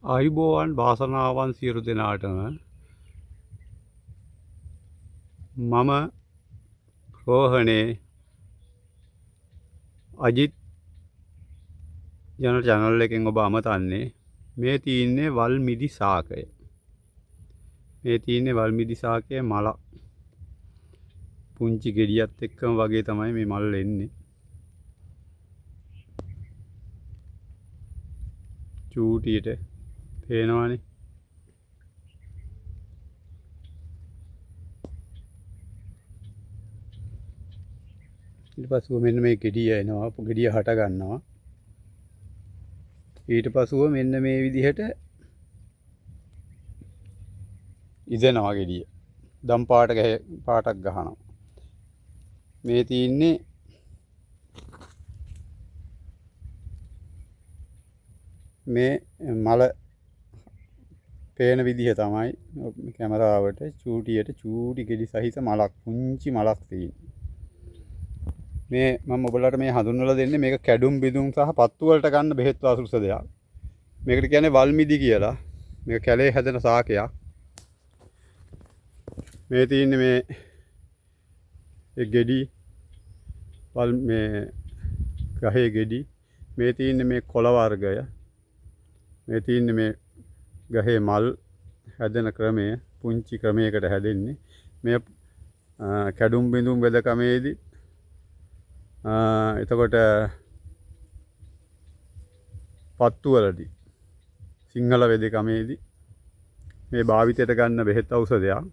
ආයුබෝවන් වාසනාවන් සියලු දෙනාටම මම රෝහණේ අජිත් යන channel එකෙන් ඔබ අමතන්නේ මේ තියෙන්නේ වල්මිදි ශාකය. මේ තියෙන්නේ වල්මිදි ශාකයේ මල පුංචි ගෙඩියත් එක්කම වගේ තමයි මේ මල් එන්නේ. චූටියට පේනවනේ. ඊට පස්සේ මෙන්න මේ ගෙඩිය එනවා. ගෙඩිය හට ගන්නවා. ඊට පස්ව මෙන්න මේ විදිහට ඉදෙනවා ගෙඩිය. දම් පාටක් ගහනවා. මේ තියෙන්නේ මේ මල පේන විදිහ තමයි කැමරාවට චූටියට චූටි ගෙඩි සහිත මලක් පුංචි මලක් තියෙනවා. මේ මම ඔබලට මේ හඳුන්වලා දෙන්නේ මේක කැඩුම් බිදුම් සහ පත්තු වලට ගන්න බෙහෙත් වාසුරුස දෙයක්. මේකට කියන්නේ වල්මිදි කියලා. මේක කැලේ හැදෙන ශාකයක්. මේ තියෙන්නේ මේ ගෙඩි මේ ගහේ ගෙඩි. මේ තියෙන්නේ මේ කොළ වර්ගය. මේ තියෙන්නේ මේ ගහේ මල් හැදෙන ක්‍රමය පුංචි ක්‍රමයකට හැදෙන්නේ. මේ කැඩුම් බිඳුම් වෙදකමේදී එතකොට පත්තු වලදී සිංහල වෙදකමේදී මේ භාවිතයට ගන්න බෙහෙත් ඖෂධයක්.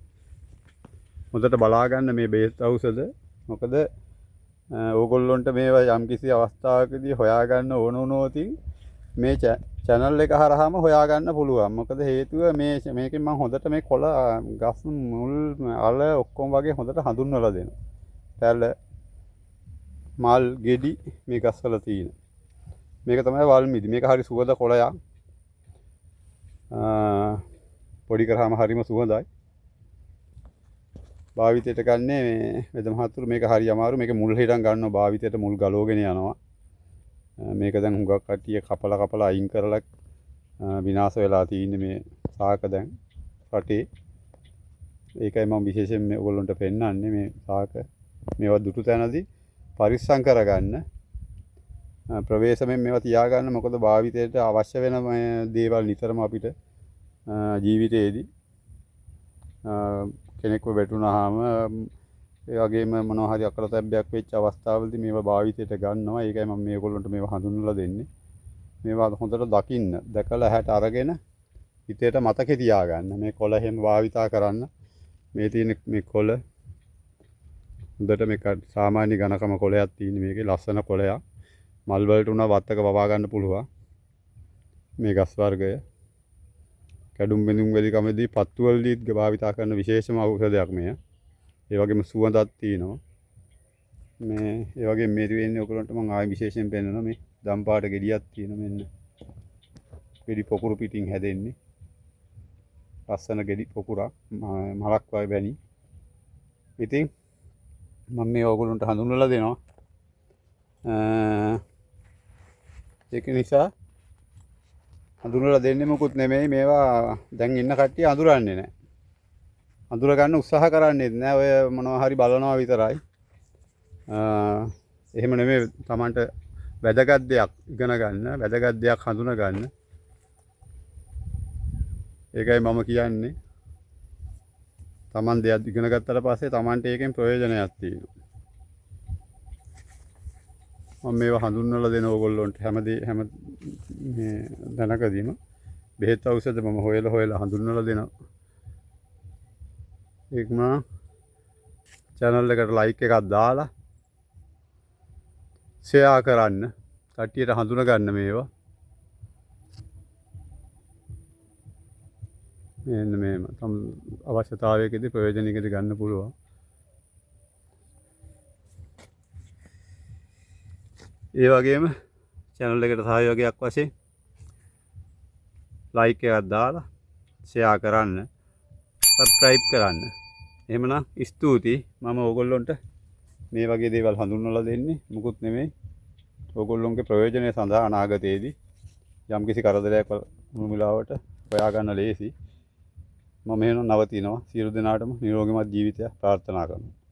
හොඳට බලා ගන්න මේ බෙහෙත් ඖෂධ. මොකද ඕගොල්ලොන්ට මේවා යම්කිසි අවස්ථාවකදී හොයාගන්න ඕන වුණොත් මේ channel එක හරහාම හොයාගන්න පුළුවන්. මොකද හේතුව මේකෙන් මම හොඳට මේ කොළ ගස් මුල් අල ඔක්කොම වගේ හොඳට හඳුන්වලා දෙනවා. පැල මල් ගෙඩි මේ ගස්වල තියෙන. මේක තමයි වල්මිදි. මේක හරි සුවඳ කොළයක්. පොඩි කරාම හරිම සුවඳයි. භාවිතයට ගන්නේ මේ වෙද මහතුරු මේක හරි අමාරු. මේක මුල් හිටන් ගන්නවා භාවිතයට මුල් ගලවගෙන යනවා. මේක දැන් හුඟක් කට්ටිය කපලා අයින් කරලා විනාශ වෙලා තියෙන්නේ මේ ශාක දැන් රටේ. ඒකයි මම විශේෂයෙන් මේ ඔයගොල්ලන්ට පෙන්නන්නේ මේ ශාක. මේවා දුටු තැනදී පරිස්සම් කරගන්න. ප්‍රවේශමෙන් මේවා තියාගන්න. මොකද භාවිතයට අවශ්‍ය වෙන දේවල් නිතරම අපිට ජීවිතයේදී කෙනෙක්ව වැටුනහම ඒ වගේම මොනවා හරි අකරතැබ්බයක් වෙච්ච අවස්ථාවලදී මේවා භාවිතයට ගන්නවා. ඒකයි මම මේගොල්ලන්ට මේවා හඳුන්වලා දෙන්නේ. මේවා හොඳට දකින්න. දැකලා හැට අරගෙන හිතේට මතකේ තියාගන්න. මේ කොළ හැම භාවිතා කරන්න. මේ තියෙන මේ කොළ හොඳට මේක සාමාන්‍ය ඝනකම කොළයක් තියෙන මේකේ ලස්සන කොළයක්. මල් වලට උනා වත්තක වවා ගන්න පුළුවන්. මේ ගස් වර්ගය කැඩුම් බිඳුම් වෙදිකමේදී පත්තු වලදීත් භාවිතා කරන විශේෂම ඖෂධයක් මෙය. ඒ වගේම සුවඳක් තියෙනවා. මේ ඒ වගේම මේ තියෙන්නේ ඔයගලන්ට මම ආයෙ විශේෂයෙන් පෙන්නනවා මේ දම් පාට ගෙඩියක් තියෙන මෙන්න. ගෙඩි පොකුරු පිටින් හැදෙන්නේ. ලස්සන ගෙඩි පොකුරක් මලක් වගේ වැනි. ඉතින් මම මේ ඔයගලන්ට හඳුන්වලා දෙනවා. ඒක නිසා හඳුන්වලා දෙන්නේ මොකුත් නෙමෙයි. මේවා දැන් ඉන්න කට්ටිය අඳුරන්නේ නැහැ. අඳුර ගන්න උත්සාහ කරන්නේත් නැහැ. ඔය මොනවා හරි බලනවා විතරයි. එහෙම නෙමෙයි. Tamanට වැදගත් දෙයක් ඉගෙන ගන්න, වැදගත් දෙයක් හඳුන ගන්න. ඒකයි මම කියන්නේ. Taman දෙයක් ඉගෙන ගත්තට පස්සේ Tamanට ඒකෙන් ප්‍රයෝජනයක් තියෙනවා. මම මේවා හඳුන්වලා දෙන ඕගොල්ලොන්ට හැම මේ දැනකදීම බෙහෙත් ඖෂධ මම හොයලා හඳුන්වලා දෙනවා. ඒකම channel එකට like එකක් දාලා share කරන්න. කට්ටියට හඳුන ගන්න මේවා. මෙන්න මේම තම අවශ්‍යතාවයකදී ප්‍රයෝජනයකදී ගන්න පුළුවන්. ඒ වගේම channel එකට සහයෝගයක් වශයෙන් like එකක් දාලා share කරන්න, subscribe කරන්න. එහෙමනම් ස්තුතියි. මම ඕගොල්ලොන්ට මේ වගේ දේවල් හඳුන්වලා දෙන්නේ මුකුත් නෙමෙයි. ඕගොල්ලොන්ගේ ප්‍රයෝජනය සඳහා අනාගතයේදී යම්කිසි කරදරයක් මුලාවට හොයාගන්න ලේසි. මම එහෙනම් නවතිනවා. සියලු දෙනාටම නිරෝගීමත් ජීවිතයක් ප්‍රාර්ථනා කරනවා.